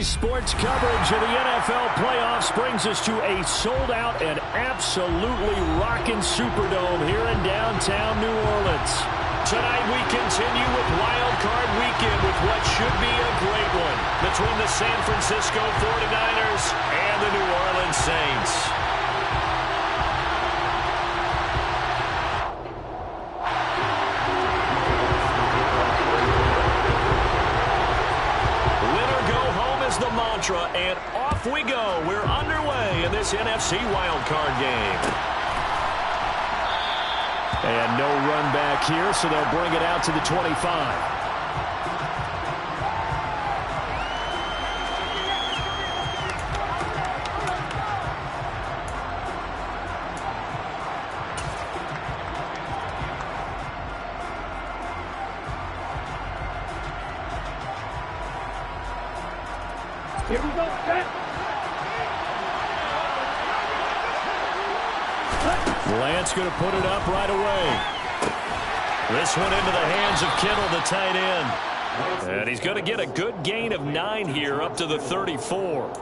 Sports coverage of the NFL playoffs brings us to a sold-out and absolutely rocking Superdome here in downtown New Orleans. Tonight we continue with Wild Card Weekend with what should be a great one between the San Francisco 49ers and the New Orleans Saints. The mantra, and off we go. We're underway in this NFC wildcard game. And no run back here, so they'll bring it out to the 25. Here we go, set. Lance going to put it up right away. This one into the hands of Kittle, the tight end. And he's going to get a good gain of 9 here up to the 34.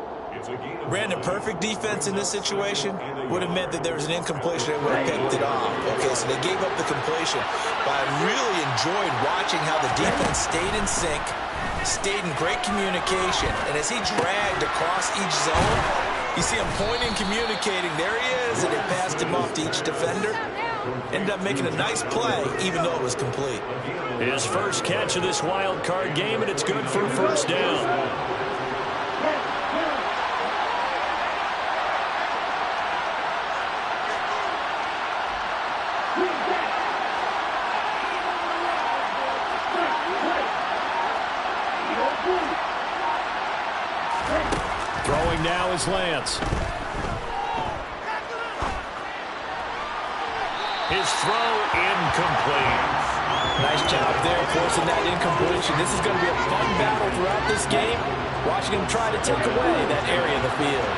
Brandon, perfect defense in this situation would have meant that there was an incompletion that would have picked it off. Okay, so they gave up the completion. But I really enjoyed watching how the defense stayed in sync, stayed in great communication, and as he dragged across each zone, you see him pointing, communicating. There he is, and they passed him off to each defender. Ended up making a nice play, even though it was complete. His first catch of this wild card game, and it's good for a first down. Throwing now is Lance. His throw incomplete. Nice job there forcing that incompletion. This is going to be a fun battle throughout this game. Watching him try to take away that area of the field.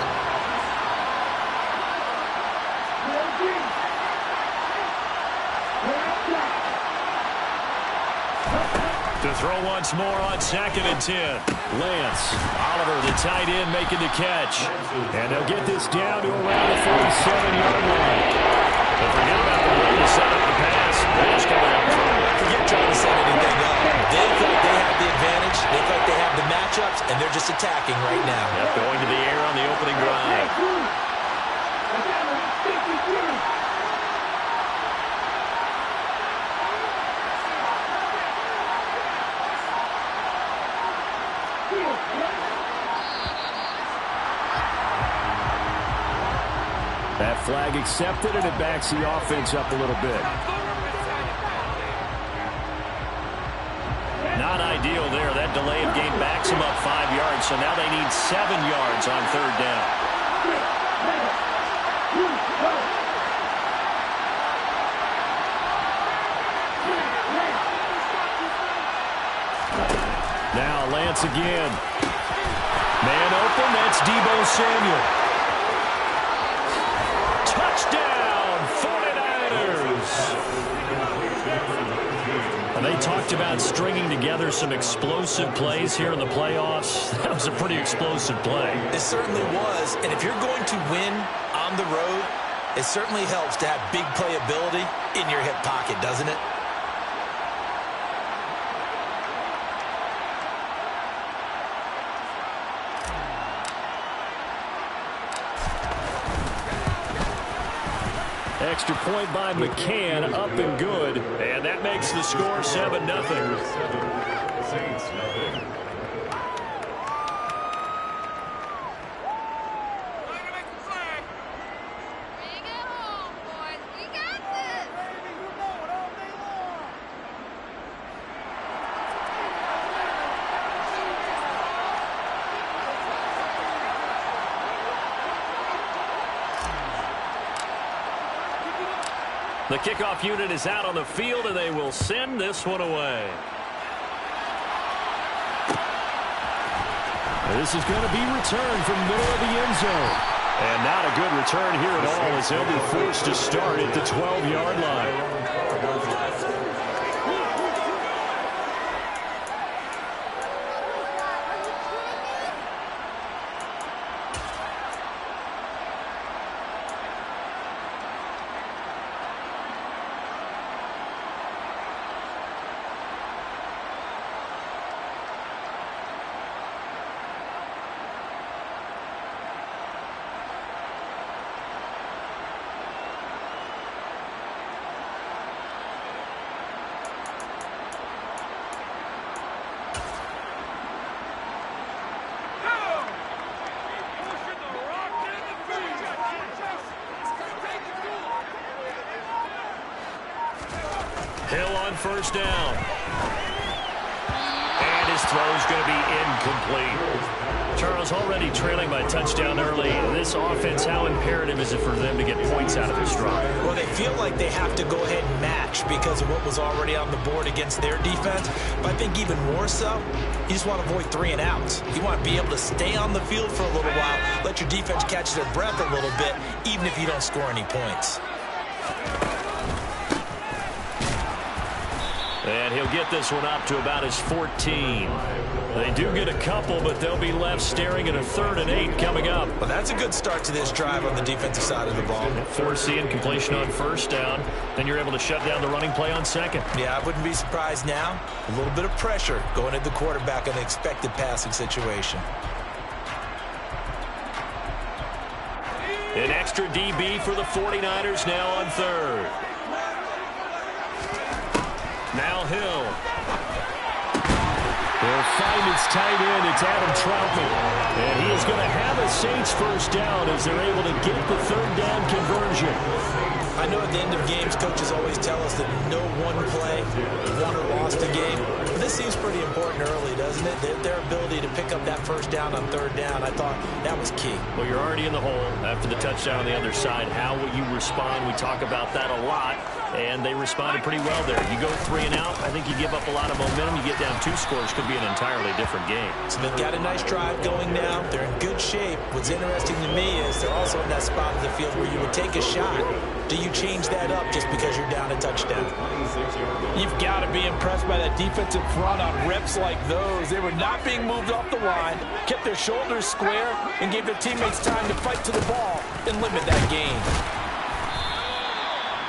To throw once more on 2nd and 10. Lance, Oliver, the tight end, making the catch. And they'll get this down to around the 47-yard line. But forget about the way to set up the pass. They're just going to have trouble. Forget trying to set anything up. They feel like they have the advantage. They feel like they have the matchups, and they're just attacking right now. Yep, going to the air on the opening drive. That flag accepted, and it backs the offense up a little bit. Not ideal there. That delay of game backs them up 5 yards, so now they need 7 yards on 3rd down. Now Lance again. Man open, that's Deebo Samuel. Touchdown, 49ers! And they talked about stringing together some explosive plays here in the playoffs. That was a pretty explosive play. It certainly was, and if you're going to win on the road, it certainly helps to have big playability in your hip pocket, doesn't it? Extra point by McCann, up and good. And that makes the score 7-0. Saints, nothing. The kickoff unit is out on the field, and they will send this one away. This is going to be returned from the middle of the end zone. And not a good return here at all, as they'll be forced to start at the 12-yard line. Hill on first down. And his throw is going to be incomplete. Charles, already trailing by a touchdown early. This offense, how imperative is it for them to get points out of this drive? Well, they feel like they have to go ahead and match because of what was already on the board against their defense. But I think even more so, you just want to avoid 3 and outs. You want to be able to stay on the field for a little while, let your defense catch their breath a little bit, even if you don't score any points. And he'll get this one up to about his 14. They do get a couple, but they'll be left staring at a 3rd and 8 coming up. Well, that's a good start to this drive on the defensive side of the ball. Forcing completion on first down. Then you're able to shut down the running play on second. Yeah, I wouldn't be surprised now. A little bit of pressure going at the quarterback in the expected passing situation. An extra DB for the 49ers now on 3rd. Now Hill. They'll find its tight end. It's Adam Troutman. And he is going to have a Saints first down as they're able to get the 3rd down conversion. I know at the end of games, coaches always tell us that no one play won or lost a game. But this seems pretty important early, doesn't it? Their ability to pick up that first down on 3rd down, I thought that was key. Well, you're already in the hole after the touchdown on the other side. How will you respond? We talk about that a lot. And they responded pretty well there. You go 3 and out, I think you give up a lot of momentum. You get down 2 scores, could be an entirely different game. So they've got a nice drive going now. They're in good shape. What's interesting to me is they're also in that spot of the field where you would take a shot. Do you change that up just because you're down a touchdown? You've got to be impressed by that defensive front on reps like those. They were not being moved off the line, kept their shoulders square, and gave their teammates time to fight to the ball and limit that gain.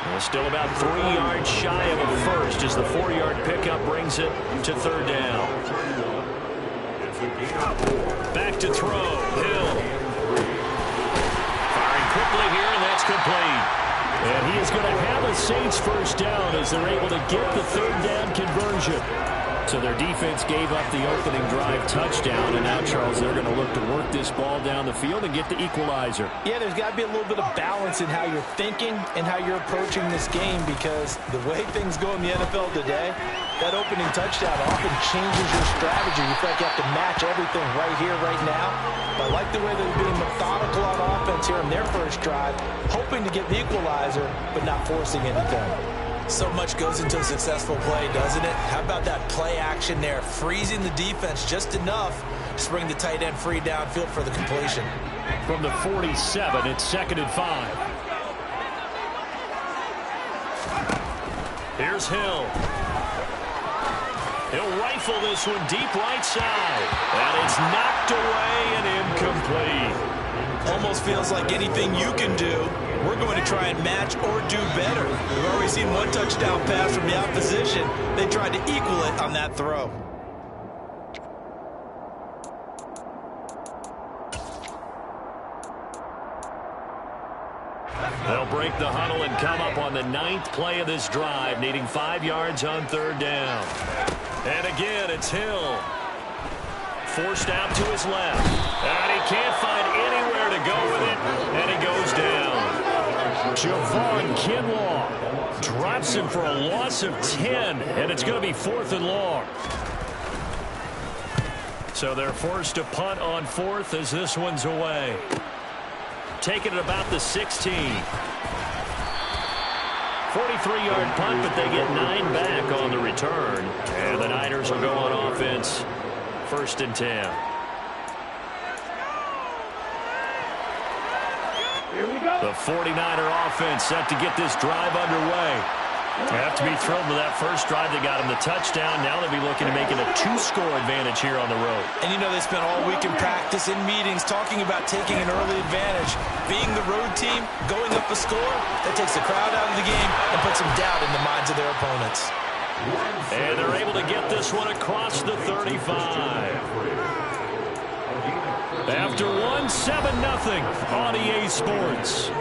Well, still about 3 yards shy of a first as the 4-yard pickup brings it to 3rd down. Back to throw. Hill. Firing quickly here, and that's complete. And he is going to have a Saints first down as they're able to get the 3rd down conversion. So their defense gave up the opening drive touchdown, and now, Charles, they're going to look to work this ball down the field and get the equalizer. Yeah, there's got to be a little bit of balance in how you're thinking and how you're approaching this game, because the way things go in the NFL today, that opening touchdown often changes your strategy. You feel like you have to match everything right here, right now. But I like the way they're being methodical on offense here in their first drive, hoping to get the equalizer, but not forcing anything. So much goes into a successful play, doesn't it? How about that play action there? Freezing the defense just enough to bring the tight end free downfield for the completion. From the 47, it's 2nd and 5. Here's Hill. He'll rifle this one deep right side. And it's knocked away and incomplete. Almost feels like anything you can do, we're going to try and match or do better. We've already seen 1 touchdown pass from the opposition. They tried to equal it on that throw. They'll break the huddle and come up on the 9th play of this drive, needing 5 yards on 3rd down. And again, it's Hill. Forced out to his left. And he can't find anywhere to go with it. And he goes down. Javon Kinlaw drops him for a loss of 10. And it's going to be 4th and long. So they're forced to punt on 4th as this one's away. Taking it about the 16. 43-yard punt, but they get 9 back on the return. And the Niners will go on offense. 1st and 10. Here we go. The 49er offense set to get this drive underway. They have to be thrilled with that first drive. They got him the touchdown. Now they'll be looking to make it a 2-score advantage here on the road. And you know, they spent all week in practice, in meetings, talking about taking an early advantage. Being the road team, going up a score, that takes the crowd out of the game and puts some doubt in the minds of their opponents. And they're able to get this one across the 35. After 1, 7-0 on EA Sports.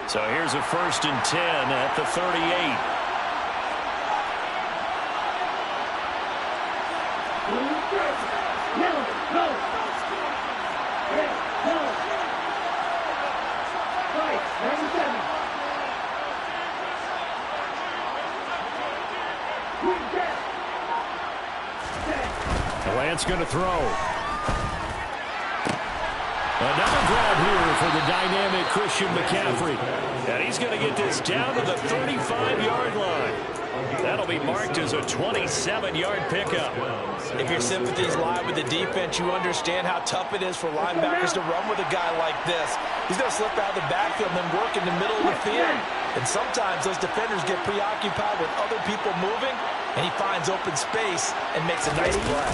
So here's a 1st and 10 at the 38. Lance going to throw. Another grab here for the dynamic Christian McCaffrey. And he's going to get this down to the 35-yard line. That'll be marked as a 27-yard pickup. If your sympathies lie with the defense, you understand how tough it is for linebackers to run with a guy like this. He's going to slip out of the backfield and then work in the middle of the field. And sometimes those defenders get preoccupied with other people moving, and he finds open space and makes a nice play.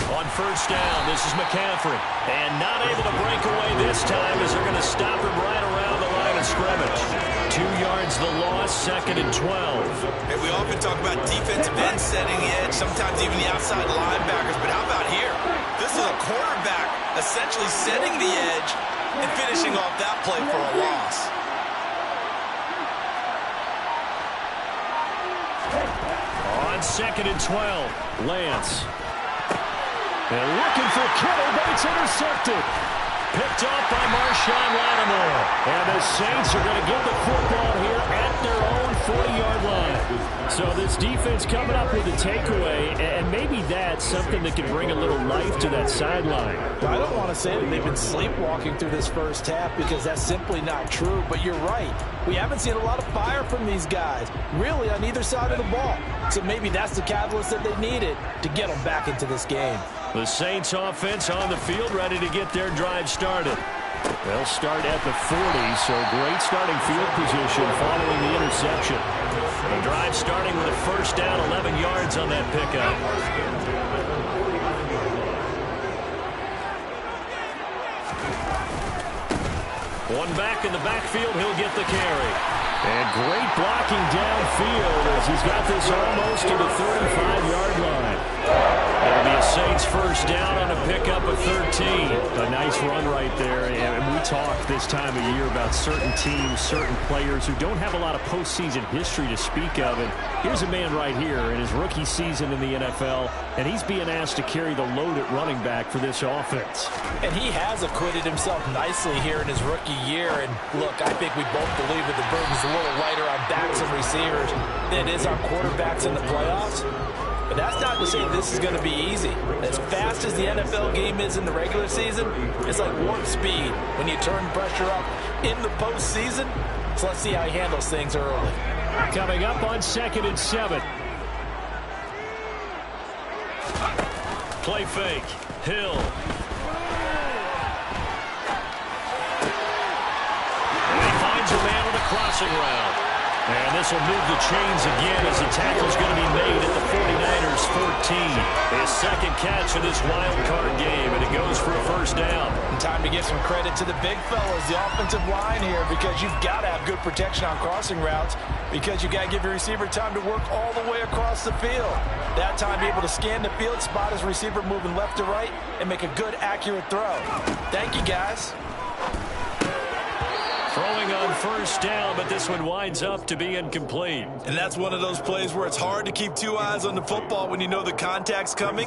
On first down, this is McCaffrey. And not able to break away this time as they're going to stop him right around the line of scrimmage. 2 yards the loss, 2nd and 12. And we often talk about defensive ends setting the edge, sometimes even the outside linebackers. But how about here? This is a quarterback essentially setting the edge and finishing off that play for a loss. On 2nd and 12, Lance. And looking for Kittle, but it's intercepted. Picked off by Marshawn Lattimore. And the Saints are going to get the football here at their own 40-yard line. So this defense coming up with a takeaway, and maybe that's something that can bring a little life to that sideline. I don't want to say that they've been sleepwalking through this first half because that's simply not true, but you're right. We haven't seen a lot of fire from these guys, really, on either side of the ball. So maybe that's the catalyst that they needed to get them back into this game. The Saints offense on the field, ready to get their drive started. They'll start at the 40, so great starting field position following the interception. The drive starting with a first down, 11 yards on that pickup. One back in the backfield, he'll get the carry. And great blocking downfield as he's got this almost to the 35-yard line. That'll be a Saints first down on a pickup of 13. A nice run right there. And we talk this time of year about certain teams, certain players who don't have a lot of postseason history to speak of. And here's a man right here in his rookie season in the NFL, and he's being asked to carry the load at running back for this offense. And he has acquitted himself nicely here in his rookie year. And look, I think we both believe that the burden's a little lighter on backs and receivers than it is on quarterbacks in the playoffs. But that's not to say this is going to be easy. As fast as the NFL game is in the regular season, it's like warp speed when you turn pressure up in the postseason. So let's see how he handles things early. Coming up on 2nd and 7. Play fake. Hill. And he finds a man on a crossing route. And this will move the chains again as the tackle's going to be made at the 49ers 14. His second catch of this wild card game, and it goes for a first down. And time to give some credit to the big fellas, the offensive line here, because you've got to have good protection on crossing routes, because you've got to give your receiver time to work all the way across the field. That time, be able to scan the field, spot his receiver moving left to right, and make a good, accurate throw. Thank you, guys. Throwing on first down, but this one winds up to be incomplete. And that's one of those plays where it's hard to keep two eyes on the football when you know the contact's coming,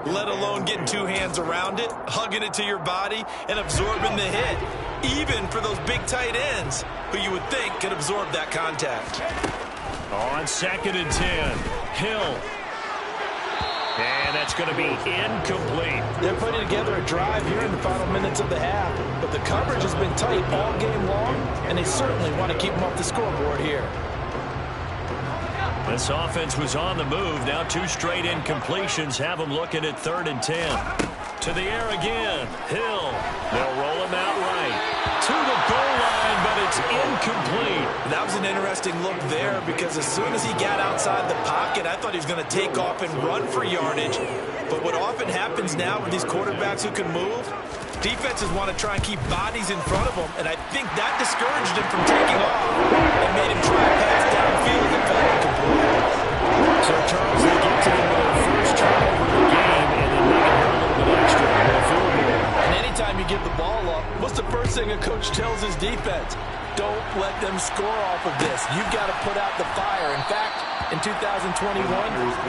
let alone getting two hands around it, hugging it to your body, and absorbing the hit, even for those big tight ends who you would think could absorb that contact. On 2nd and 10, Hill. And that's going to be incomplete. They're putting together a drive here in the final minutes of the half, but the coverage has been tight all game long, and they certainly want to keep them off the scoreboard here. This offense was on the move. Now 2 straight incompletions have them looking at 3rd and 10. To the air again. Hill. They'll roll him out right. To the goal line, but it's incomplete. That was an interesting look there because as soon as he got outside the pocket, I thought he was going to take off and run for yardage. But what often happens now with these quarterbacks who can move, defenses want to try and keep bodies in front of them, and I think that discouraged him from taking off and made him try to pass downfield and fell incomplete. So, Charles, they get to them with their first turnover of the game, and then they can have a little bit extra on the field goal. And anytime you give the ball up, what's the first thing a coach tells his defense? Don't let them score off of this. You've got to put out the fire. In fact, in 2021,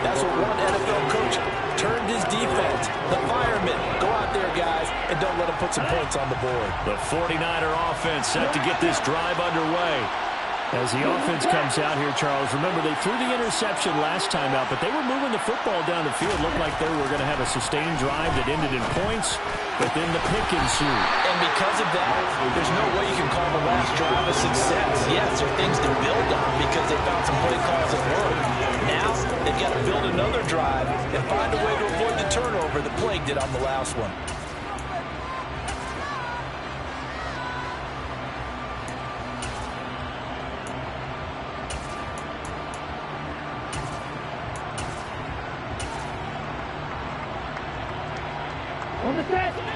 that's what one NFL coach turned his defense. The firemen. Go out there, guys, and don't let them put some points on the board. The 49er offense set to get this drive underway. As the offense comes out here, Charles, remember they threw the interception last time out, but they were moving the football down the field. Looked like they were going to have a sustained drive that ended in points, but then the pick ensued. And because of that, there's no way you can call the last drive a success. Yes, there are things to build on because they found some play calls that work. Now, they've got to build another drive and find a way to avoid the turnover the plague did on the last one.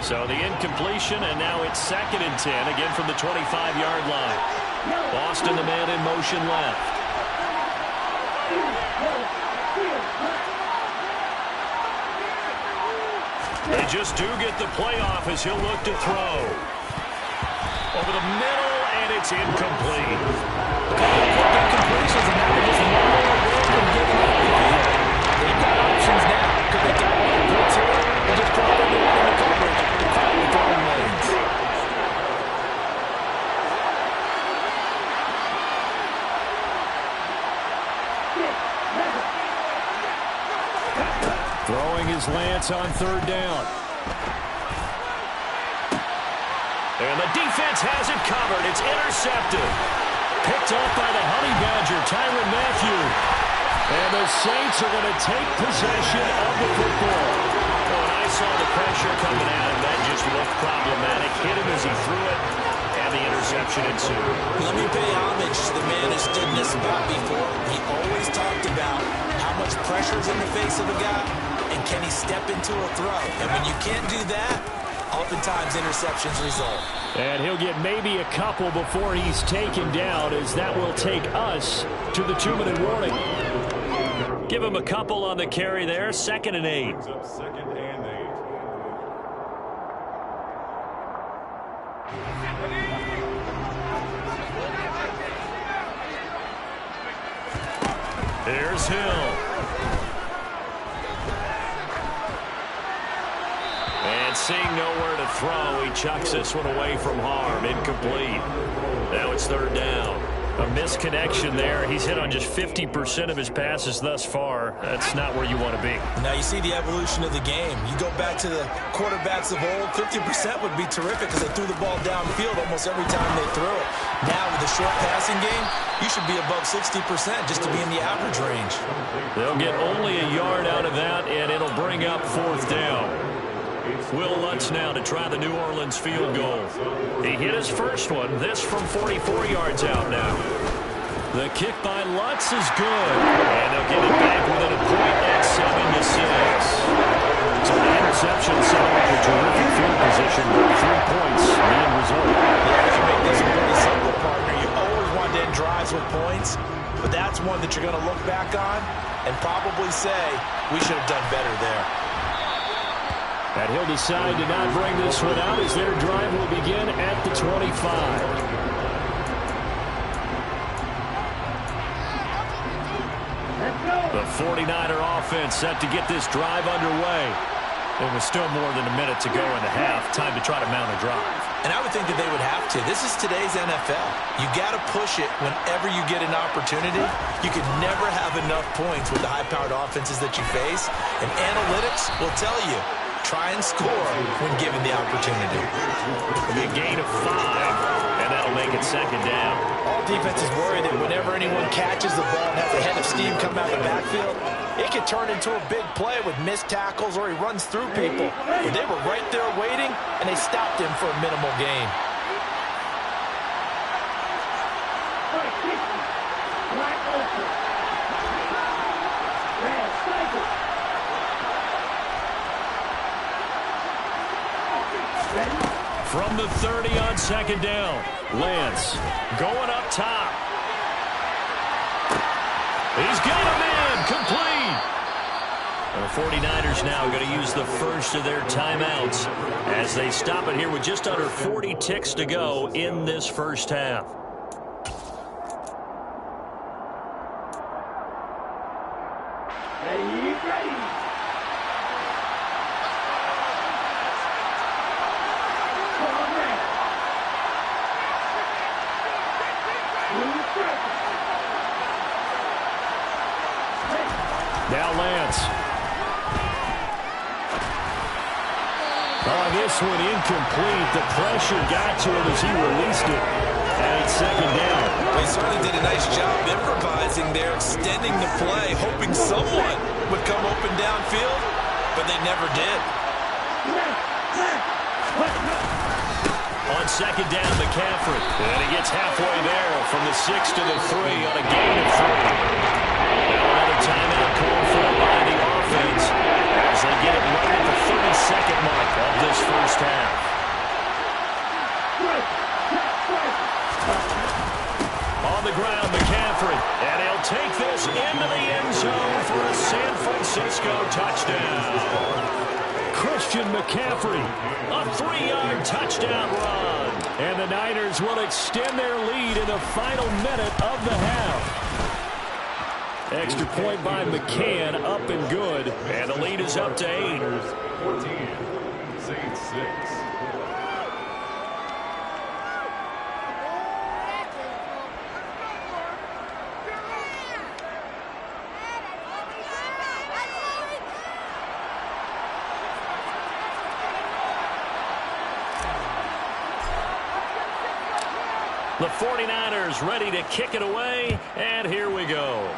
So the incompletion, and now it's 2nd and 10, again from the 25-yard line. Boston, the man in motion left. They just do get the playoff as he'll look to throw. Over the middle, and it's incomplete. Incompletions, and now they're just one more away from giving up the field. They've got options now because they got one blitz here and just drop everyone in the coverage to crowd the throwing lanes. Throwing is Lance on 3rd down. And the defense has it covered. It's intercepted. Picked up by the Honey Badger, Tyrann Mathieu. And the Saints are going to take possession of the football. Oh, and I saw the pressure coming at him. That just looked problematic. Hit him as he threw it, and the interception ensued. Let me pay homage to the man who stood in this spot before. He always talked about how much pressure is in the face of a guy, and can he step into a throw. And when you can't do that, oftentimes interceptions result. And he'll get maybe a couple before he's taken down, as that will take us to the 2-minute warning. Give him a couple on the carry there. 2nd and 8. Here's Hill. And seeing nowhere to throw, he chucks this one away from harm. Incomplete. Now it's 3rd down. A misconnection there. He's hit on just 50% of his passes thus far. That's not where you want to be. Now you see the evolution of the game. You go back to the quarterbacks of old, 50% would be terrific because they threw the ball downfield almost every time they threw it. Now with the short passing game, you should be above 60% just to be in the average range. They'll get only a yard out of that, and it'll bring up 4th down. Will Lutz now to try the New Orleans field goal. He hit his first one. This from 44 yards out now. The kick by Lutz is good. And they'll get it back within a point at 7-6. So the interception set up a terrific field position with 3 points. The end result. Yeah, you make this a pretty simple, partner. You always want to end drives with points, but that's one that you're going to look back on and probably say, we should have done better there. And he'll decide to not bring this one out as their drive will begin at the 25. The 49er offense set to get this drive underway. There was still more than a minute to go in the half. Time to try to mount a drive. And I would think that they would have to. This is today's NFL. You got to push it whenever you get an opportunity. You can never have enough points with the high-powered offenses that you face. And analytics will tell you, try and score when given the opportunity. It'll be a gain of 5, and that'll make it 2nd down. All defenses worry that whenever anyone catches the ball and has a head of steam come out of the backfield, it can turn into a big play with missed tackles or he runs through people. But they were right there waiting, and they stopped him for a minimal gain. From the 30 on 2nd down, Lance going up top. He's got him in, complete. The 49ers now going to use the first of their timeouts as they stop it here with just under 40 ticks to go in this first half. now Lance. Oh, this one incomplete. The pressure got to him as he released it. And it's second down. Well, he certainly did a nice job improvising there, extending the play, hoping someone would come open downfield, but they never did. On second down, McCaffrey. And he gets halfway there from the 6 to the 3 on a gain of 3. Now another timeout call for by the offense as they get it right at the 30-second mark of this first half. On the ground, McCaffrey. And he'll take this into the end zone for a San Francisco touchdown. Christian McCaffrey, a 3-yard touchdown run. And the Niners will extend their lead in the final minute of the half. Extra point by McCann, up and good. And the lead is up to 8. 14, Saints 6. The 49ers ready to kick it away, and here we go.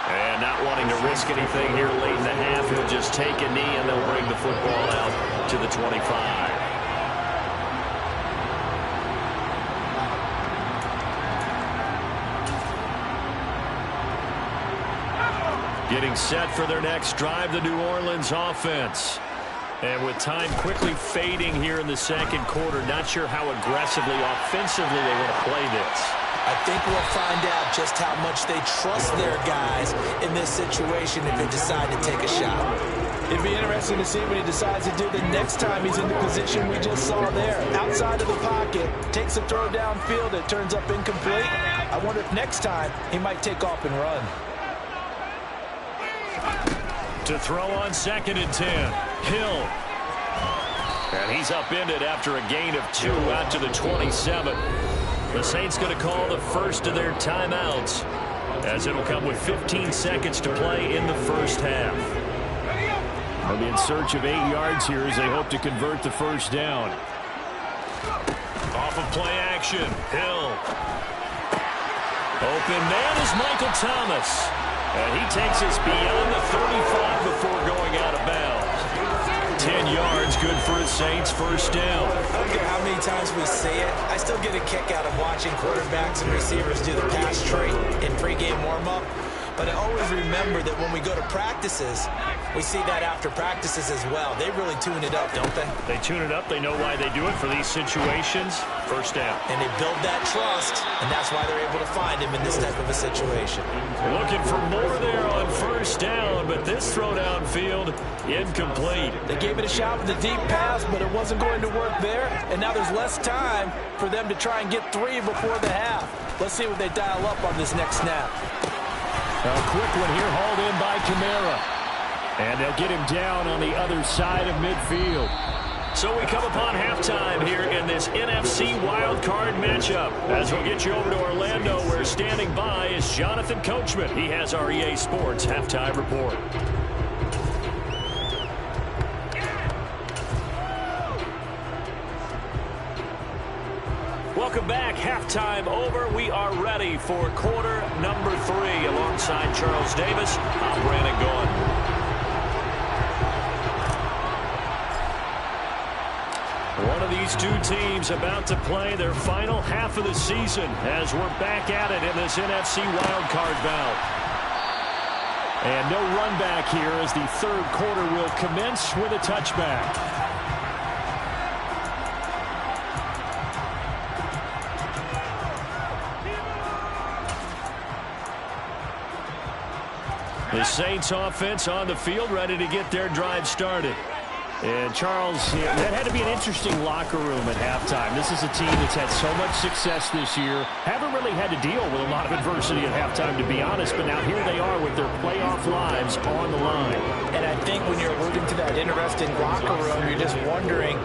And not wanting to risk anything here late in the half, he'll just take a knee, and they'll bring the football out to the 25. Getting set for their next drive, the New Orleans offense. And with time quickly fading here in the second quarter, not sure how aggressively, offensively they want to play this. I think we'll find out just how much they trust their guys in this situation if they decide to take a shot. It'd be interesting to see what he decides to do the next time he's in the position we just saw there. Outside of the pocket, takes a throw downfield, it turns up incomplete. I wonder if next time he might take off and run. To throw on 2nd and 10, Hill. And he's upended after a gain of 2 out to the 27. The Saints going to call the first of their timeouts, as it'll come with 15 seconds to play in the first half. They'll be in search of 8 yards here as they hope to convert the first down. Off of play action, Hill. Open man is Michael Thomas. And he takes us beyond the 35 before going out of bounds. 10 yards, good for the Saints, first down. I don't care how many times we say it, I still get a kick out of watching quarterbacks and receivers do the pass trait in pregame warm-up. But I always remember that when we go to practices, we see that after practices as well. They really tune it up, don't they? They tune it up. They know why they do it for these situations. First down. And they build that trust, and that's why they're able to find him in this type of a situation. Looking for more there on first down, but this throw downfield, incomplete. They gave it a shot with a deep pass, but it wasn't going to work there. And now there's less time for them to try and get 3 before the half. Let's see what they dial up on this next snap. A quick one here hauled in by Kamara. And they'll get him down on the other side of midfield. So we come upon halftime here in this NFC wildcard matchup. As we'll get you over to Orlando, where standing by is Jonathan Coachman. He has our EA Sports halftime report. Welcome back. Halftime over. We are ready for quarter number 3. Alongside Charles Davis, I'm Brandon Gaudin. One of these two teams about to play their final half of the season as we're back at it in this NFC wildcard bout. And no run back here as the third quarter will commence with a touchback. The Saints offense on the field ready to get their drive started. And Charles, that had to be an interesting locker room at halftime. This is a team that's had so much success this year. Haven't really had to deal with a lot of adversity at halftime, to be honest. But now here they are with their playoff lives on the line. And I think when you're alluding to that interesting locker room, you're just wondering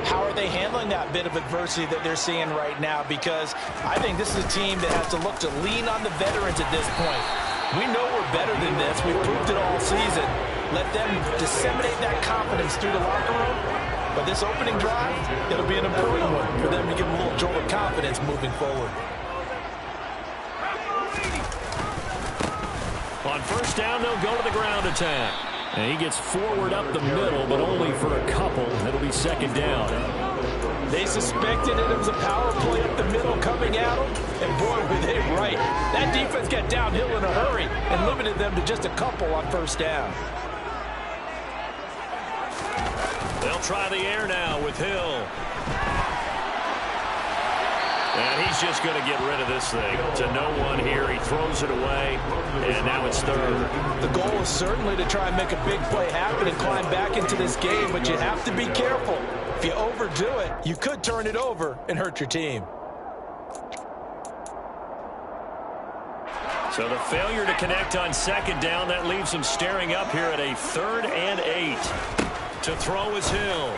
How are they handling that bit of adversity that they're seeing right now? Because I think this is a team that has to look to lean on the veterans at this point. We know we're better than this. We've proved it all season. Let them disseminate that confidence through the locker room. But this opening drive, it'll be an important one for them to give them a little jolt of confidence moving forward. On first down, they'll go to the ground attack. And he gets forward up the middle, but only for a couple. It'll be second down. They suspected it was a power play up the middle coming at them. And boy, were they right. That defense got downhill in a hurry and limited them to just a couple on first down. They'll try the air now with Hill. And he's just going to get rid of this thing. To no one here. He throws it away. And now it's third. The goal is certainly to try and make a big play happen and climb back into this game, but you have to be careful. If you overdo it, you could turn it over and hurt your team. So the failure to connect on second down, that leaves him staring up here at a 3rd and 8. To throw is Hill.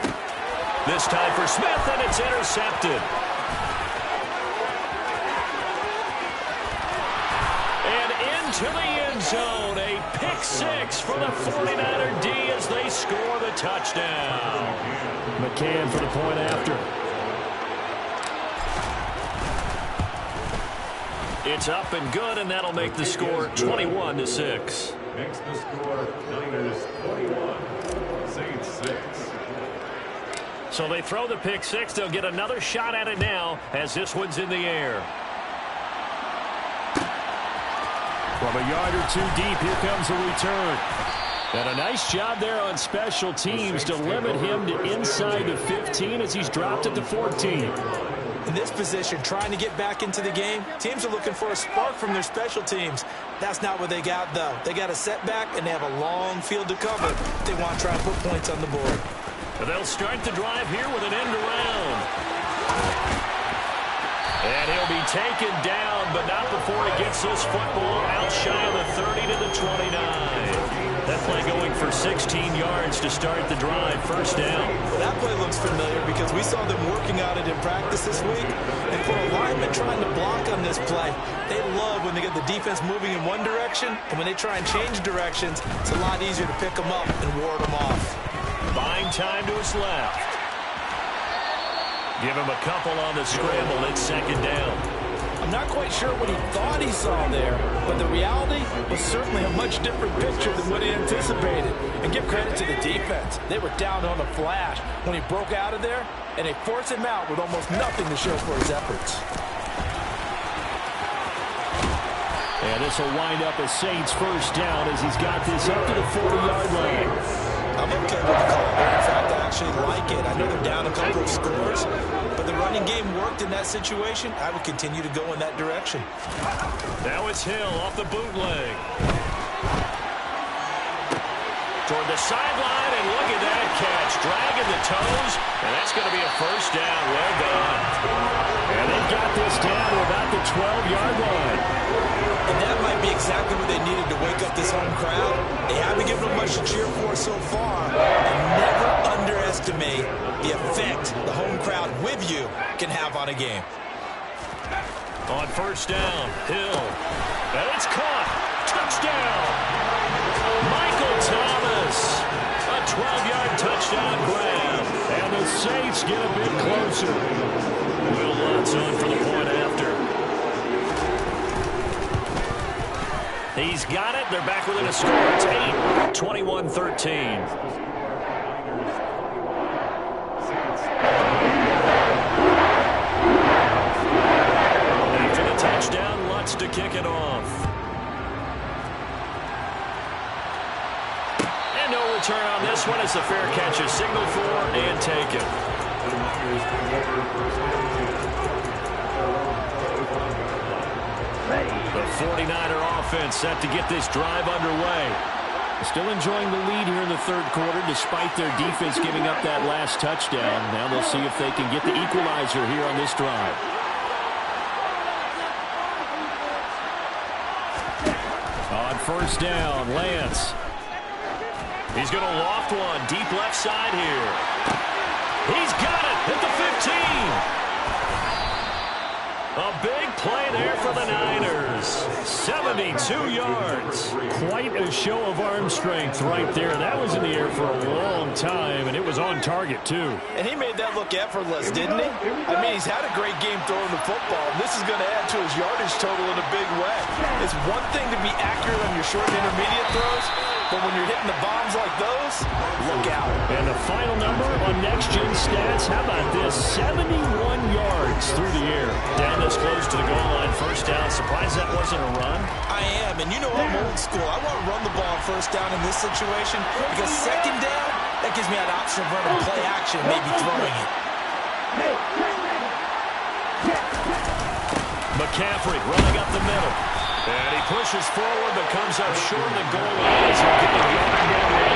This time for Smith, and it's intercepted. To the end zone, a pick 6 for the 49er D as they score the touchdown. McCann for the point after. It's up and good, and that'll make the score 21-6. Makes the score Niners 21, Saints 6. So they throw the pick 6. They'll get another shot at it now as this one's in the air. From a yard or 2 deep, here comes a return. And a nice job there on special teams to limit him to inside the 15 as he's dropped at the 14. In this position, trying to get back into the game, teams are looking for a spark from their special teams. That's not what they got, though. They got a setback, and they have a long field to cover. They want to try and put points on the board. They'll start the drive here with an end around. And he'll be taken down, but not before he gets this football out shy of the 30 to the 29. That play going for 16 yards to start the drive. First down. Well, that play looks familiar because we saw them working on it in practice this week. And for a lineman trying to block on this play, they love when they get the defense moving in one direction. And when they try and change directions, it's a lot easier to pick them up and ward them off. Buying time to his left. Give him a couple on the scramble. It's second down. I'm not quite sure what he thought he saw there, but the reality was certainly a much different picture than what he anticipated. And give credit to the defense. They were down on the flash when he broke out of there, and they forced him out with almost nothing to show for his efforts. And this will wind up a Saints first down as he's got this up to the 40-yard line. I'm okay with the call there. In fact, I actually like it. I know they're down a couple of scores, but the running game worked in that situation. I would continue to go in that direction. Now it's Hill off the bootleg. Toward the sideline, and look at that catch. Dragging the toes, and that's going to be a first down. Well done. And they've got this down to about the 12-yard line. And that might be exactly what they needed to wake up this home crowd. They haven't given them much to cheer for so far. And never underestimate the effect the home crowd with you can have on a game. On first down, Hill. And it's caught. Touchdown. Michael Thomas. A 12-yard touchdown grab. And the Saints get a bit closer. Will Lutz on for the point after. He's got it. They're back within a score. It's 21-13. After the touchdown, Lutz to kick it off. And no return on this one as the fair catch is signaled for and taken. The 49er offense set to get this drive underway. Still enjoying the lead here in the third quarter despite their defense giving up that last touchdown. Now they'll see if they can get the equalizer here on this drive. On first down, Lance. He's going to loft one deep left side here. He's got it at the 15. A big play there for the Niners. 72 yards. Quite a show of arm strength right there. That was in the air for a long time, and it was on target, too. And he made that look effortless, didn't he? I mean, he's had a great game throwing the football. This is going to add to his yardage total in a big way. It's one thing to be accurate on your short and intermediate throws, but when you're hitting the bombs like those, look out. And the final number on Next Gen Stats, how about this? 71 yards through the air. Down this close to the goal line, first down. Surprised that wasn't a run? I am, and you know I'm old school. I want to run the ball on first down in this situation because second down, that gives me that option of running play action, maybe throwing it. McCaffrey running up the middle. And he pushes forward but comes up short of the goal line as he'll get the yard down the line.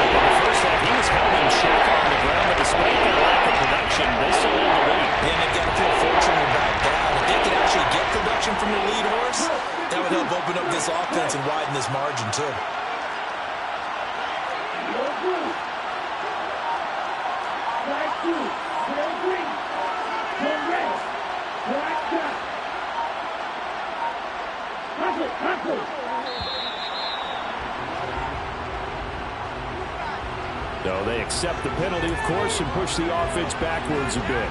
In the first half, he was held in check on the ground, but despite their lack of production, they still have the lead. And they've got to feel fortunate about that. If they could actually get production from the lead horse, that would help open up this offense and widen this margin, too. So they accept the penalty, of course, and push the offense backwards a bit.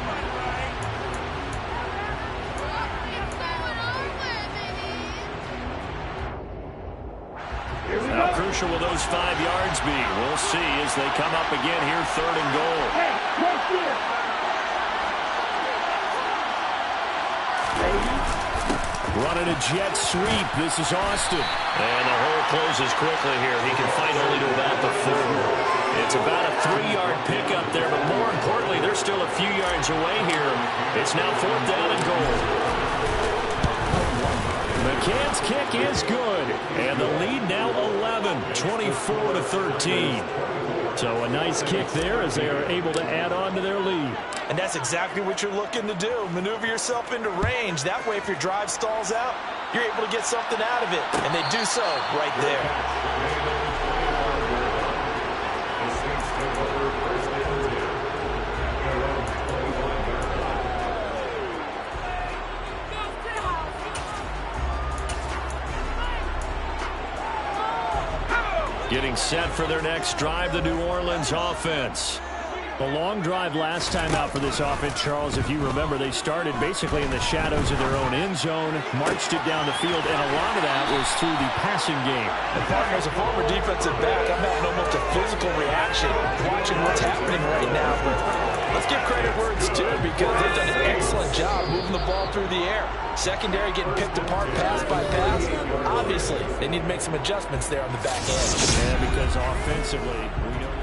How crucial will those 5 yards be? We'll see as they come up again here, 3rd and goal. Running a jet sweep. This is Austin. And the hole closes quickly here. He can fight only to about the 4. It's about a 3-yard pickup there, but more importantly, they're still a few yards away here. It's now 4th down and goal. McCann's kick is good. And the lead now 11, 24-13. So a nice kick there as they are able to add on to their lead. And that's exactly what you're looking to do. Maneuver yourself into range. That way, if your drive stalls out, you're able to get something out of it. And they do so right there. Getting set for their next drive, the New Orleans offense. A long drive last time out for this offense, Charles. If you remember, they started basically in the shadows of their own end zone, marched it down the field, and a lot of that was through the passing game. And partner, as a former defensive back, I'm having almost a physical reaction watching what's happening right now. But let's give credit where it's due because they've done an excellent job moving the ball through the air. Secondary getting picked apart pass by pass. Obviously, they need to make some adjustments there on the back end. Yeah, because offensively, we know.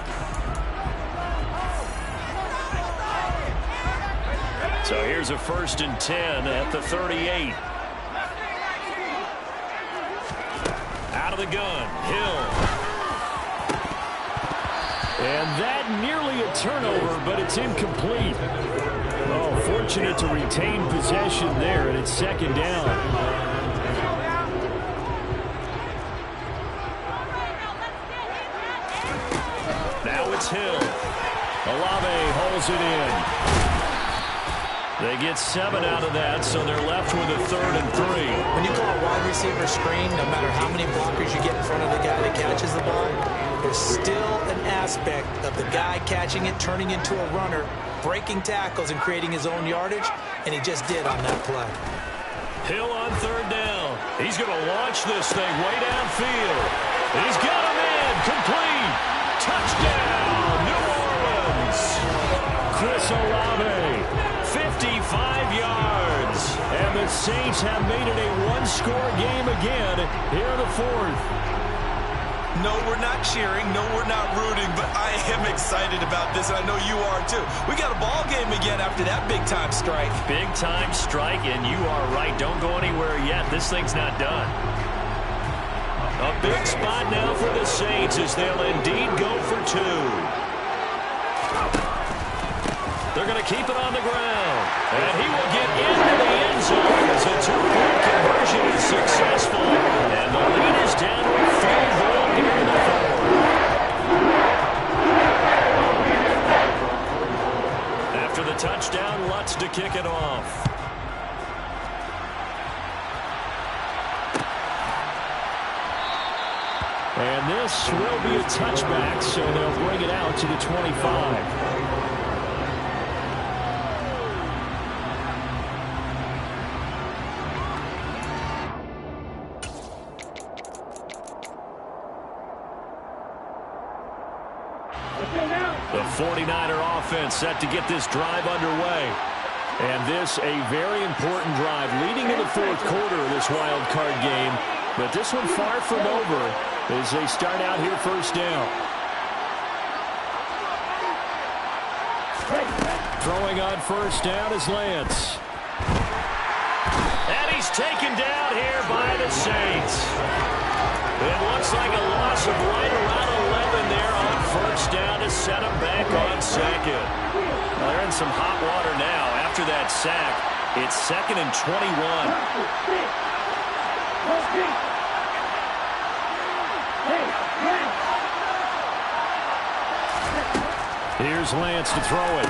So here's a 1st and 10 at the 38. Out of the gun, Hill. And that nearly a turnover, but it's incomplete. Oh, fortunate to retain possession there, and it's 2nd down. Now it's Hill. Olave holds it in. They get 7 out of that, so they're left with a 3rd and 3. When you call a wide receiver screen, no matter how many blockers you get in front of the guy that catches the ball, there's still an aspect of the guy catching it, turning into a runner, breaking tackles and creating his own yardage, and he just did on that play. Hill on 3rd down. He's going to launch this thing way downfield. He's got him in. Complete. Touchdown, New Orleans. Chris Olave. 55 yards. And the Saints have made it a one-score game again here in the 4th. No, we're not cheering. No, we're not rooting. But I am excited about this, and I know you are too. We got a ball game again after that big-time strike. Big-time strike, and you are right. Don't go anywhere yet. This thing's not done. A big spot now for the Saints as they'll indeed go for 2. They're going to keep it on the ground. And he will get into the end zone as a 2-point conversion is successful. And the lead is down to a field goal here in the 4th. kick it off. And this will be a touchback, so they'll bring it out to the 25. The 49er offense set to get this drive underway. And this a very important drive leading in the fourth quarter of this wild card game. But this one far from over as they start out here first down. Throwing on first down is Lance. And he's taken down here by the Saints. It looks like a loss of right around 11 there on first down to set him back on second. Well, they're in some hot water now. After that sack, it's 2nd and 21. Here's Lance to throw it.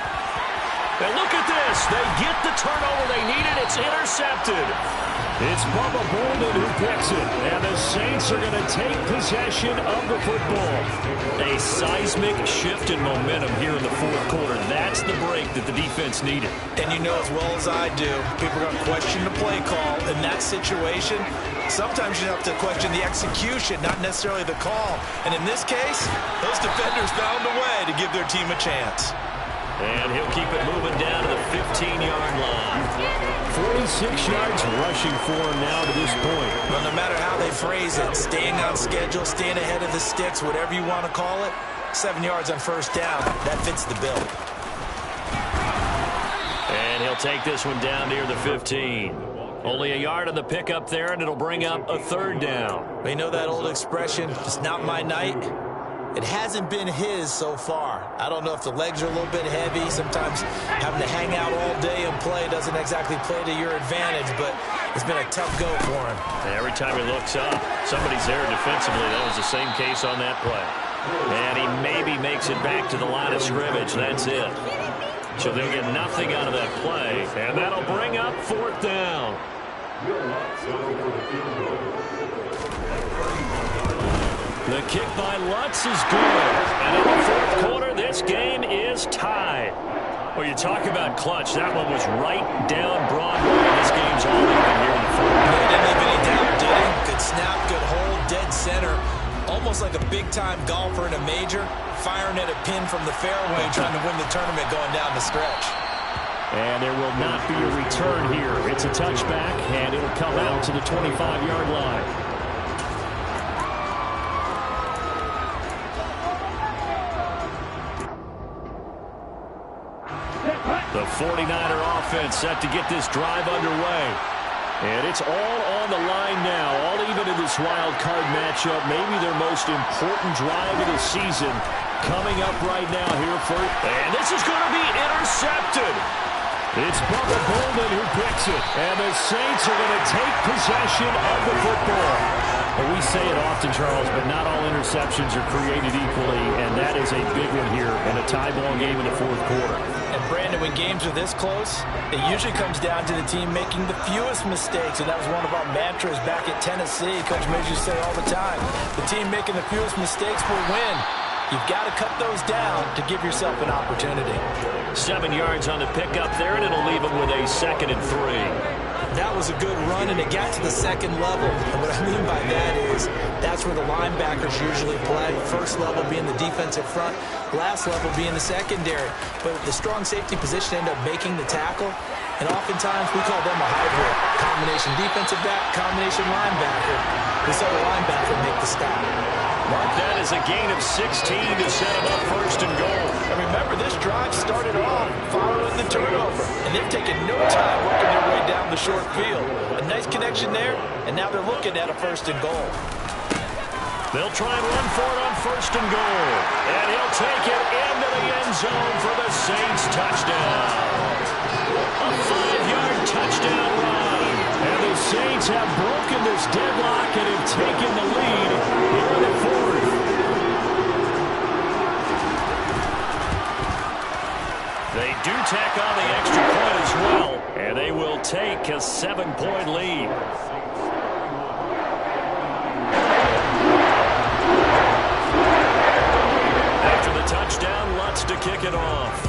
And look at this. They get the turnover they needed. It's intercepted. It's Bubba Bolden who picks it. And the Saints are going to take possession of the football. A seismic shift in momentum here in the fourth quarter. That's the break that the defense needed. And you know as well as I do, people are going to question the play call. In that situation, sometimes you have to question the execution, not necessarily the call. And in this case, those defenders found a way to give their team a chance. And he'll keep it moving down to the 15-yard line. 46 yards rushing for him now to this point. Well, no matter how they phrase it, staying on schedule, staying ahead of the sticks, whatever you want to call it, 7 yards on first down, that fits the bill. And he'll take this one down near the 15. Only a yard on the pickup there, and it'll bring up a third down. You know that old expression, it's not my night? It hasn't been his so far. I don't know if the legs are a little bit heavy. Sometimes having to hang out all day and play doesn't exactly play to your advantage, but it's been a tough go for him. And every time he looks up, somebody's there defensively. That was the same case on that play. And he maybe makes it back to the line of scrimmage. That's it. So they'll get nothing out of that play, and that'll bring up fourth down. The kick by Lutz is good. And in the fourth quarter, this game is tied. Well, you talk about clutch. That one was right down Broadway. This game's all even here in the fourth. He didn't leave any doubt, did he? Good snap, good hold, dead center. Almost like a big-time golfer in a major, firing at a pin from the fairway, trying to win the tournament going down the stretch. And there will not be a return here. It's a touchback, and it'll come out to the 25-yard line. The 49er offense set to get this drive underway. And it's all on the line now, all even in this wild card matchup. Maybe their most important drive of the season coming up right now here first. And this is going to be intercepted. It's Bubba Bolden who picks it. And the Saints are going to take possession of the football. Well, we say it often, Charles, but not all interceptions are created equally, and that is a big one here in a tie ball game in the fourth quarter. And Brandon, when games are this close, it usually comes down to the team making the fewest mistakes, and that was one of our mantras back at Tennessee. Coach Major say all the time, the team making the fewest mistakes will win. You've got to cut those down to give yourself an opportunity. 7 yards on the pickup there, and it'll leave them with a 2nd and 3. That was a good run, and it got to the second level. And what I mean by that is that's where the linebackers usually play. First level being the defensive front, last level being the secondary. But the strong safety position ended up making the tackle, and oftentimes we call them a hybrid. Combination defensive back, combination linebacker. We saw the linebacker make the stop. Mark that as a gain of 16 to set them up first and goal. And remember, this drive started off following the turnover, and they've taken no time working their way down the short field. A nice connection there, and now they're looking at a first and goal. They'll try and run for it on first and goal. And he'll take it into the end zone for the Saints touchdown. A 5-yard touchdown run. And the Saints have broken this deadlock and have taken the lead here in the fourth. They do tack on the extra point as well. take a 7-point lead. After the touchdown, Lutz to kick it off.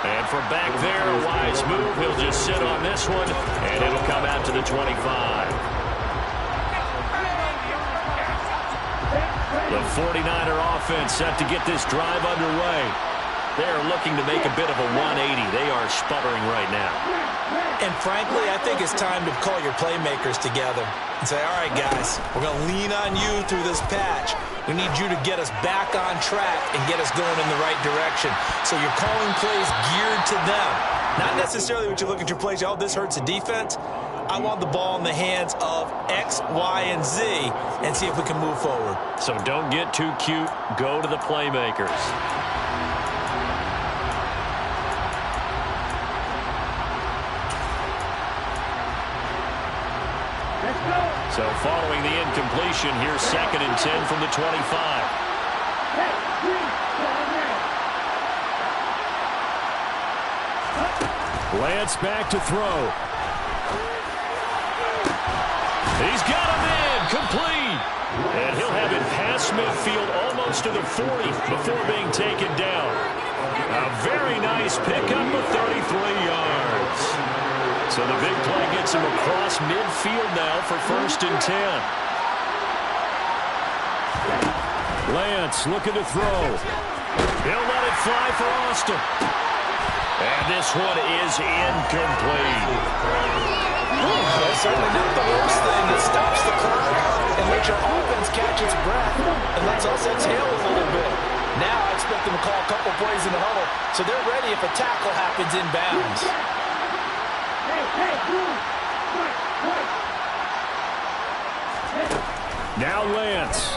And from back there, a wise move. He'll just sit on this one, and it'll come out to the 25. The 49er offense set to get this drive underway. They're looking to make a bit of a 180. They are sputtering right now. And frankly, I think it's time to call your playmakers together and say, all right, guys, we're going to lean on you through this patch. We need you to get us back on track and get us going in the right direction. So you're calling plays geared to them. Not necessarily what you look at your plays, oh, this hurts the defense. I want the ball in the hands of X, Y, and Z and see if we can move forward. So don't get too cute. Go to the playmakers. So following the incompletion, here's 2nd and 10 from the 25. Lance back to throw. He's got him in, complete. And he'll have it past midfield almost to the 40 before being taken down. A very nice pickup of 33 yards. So the big play gets him across midfield now for 1st and 10. Lance looking to throw. He'll let it fly for Austin. And this one is incomplete. That's certainly not the worst thing. It stops the clock and lets your offense catch its breath and lets us exhale a little bit. Now I expect them to call a couple plays in the huddle so they're ready if a tackle happens inbounds. Now Lance.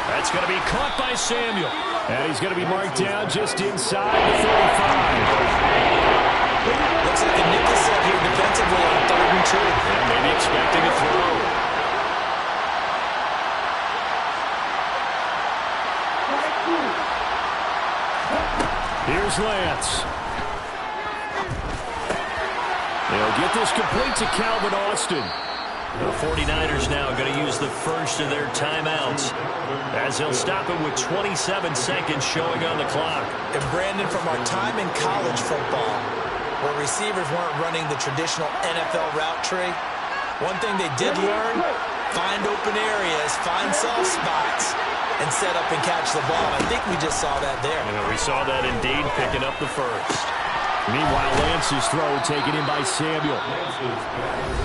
That's going to be caught by Samuel. And he's going to be marked down just inside the 35. Looks like a nickel set here defensively on 3rd and 2. And maybe expecting a throw. Here's Lance. They'll get this complete to Calvin Austin. The 49ers now going to use the first of their timeouts as he'll stop it with 27 seconds showing on the clock. And Brandon, from our time in college football, where receivers weren't running the traditional NFL route tree, one thing they did learn, find open areas, find soft spots, and set up and catch the ball. I think we just saw that there. And we saw that indeed, picking up the first. Meanwhile, Lance's throw taken in by Samuel.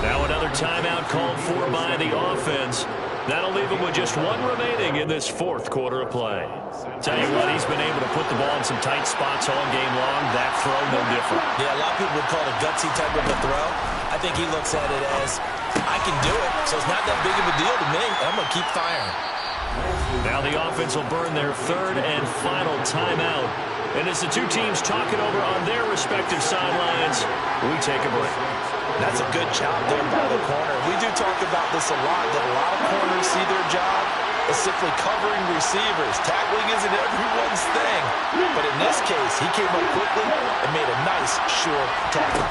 Now another timeout called for by the offense. That'll leave him with just one remaining in this 4th quarter of play. Tell you what, he's been able to put the ball in some tight spots all game long. That throw, no different. Yeah, a lot of people would call it a gutsy type of a throw. I think he looks at it as, I can do it, so it's not that big of a deal to me. I'm going to keep firing. Now the offense will burn their 3rd and final timeout. And as the two teams talk it over on their respective sidelines, we take a break. That's a good job there by the corner. We do talk about this a lot, that a lot of corners see their job as simply covering receivers. Tackling isn't everyone's thing. But in this case, he came up quickly and made a nice, sure tackle.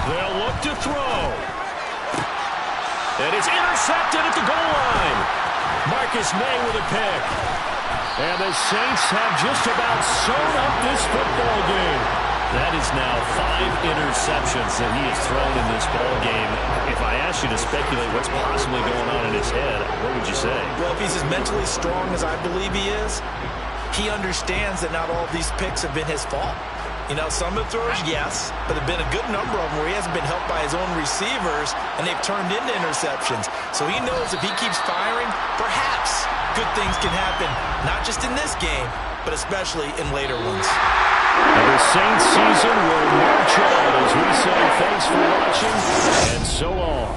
They'll look to throw. And it's intercepted at the goal line. Marcus May with a pick. And the Saints have just about sewn up this football game. That is now 5 interceptions that he has thrown in this ball game. If I asked you to speculate what's possibly going on in his head, what would you say? Well, if he's as mentally strong as I believe he is, he understands that not all of these picks have been his fault. You know, some of the throws, yes, but there have been a good number of them where he hasn't been helped by his own receivers, and they've turned into interceptions. So he knows if he keeps firing, perhaps good things can happen, not just in this game, but especially in later ones. And the Saints season will march on as we say thanks for watching, and so long.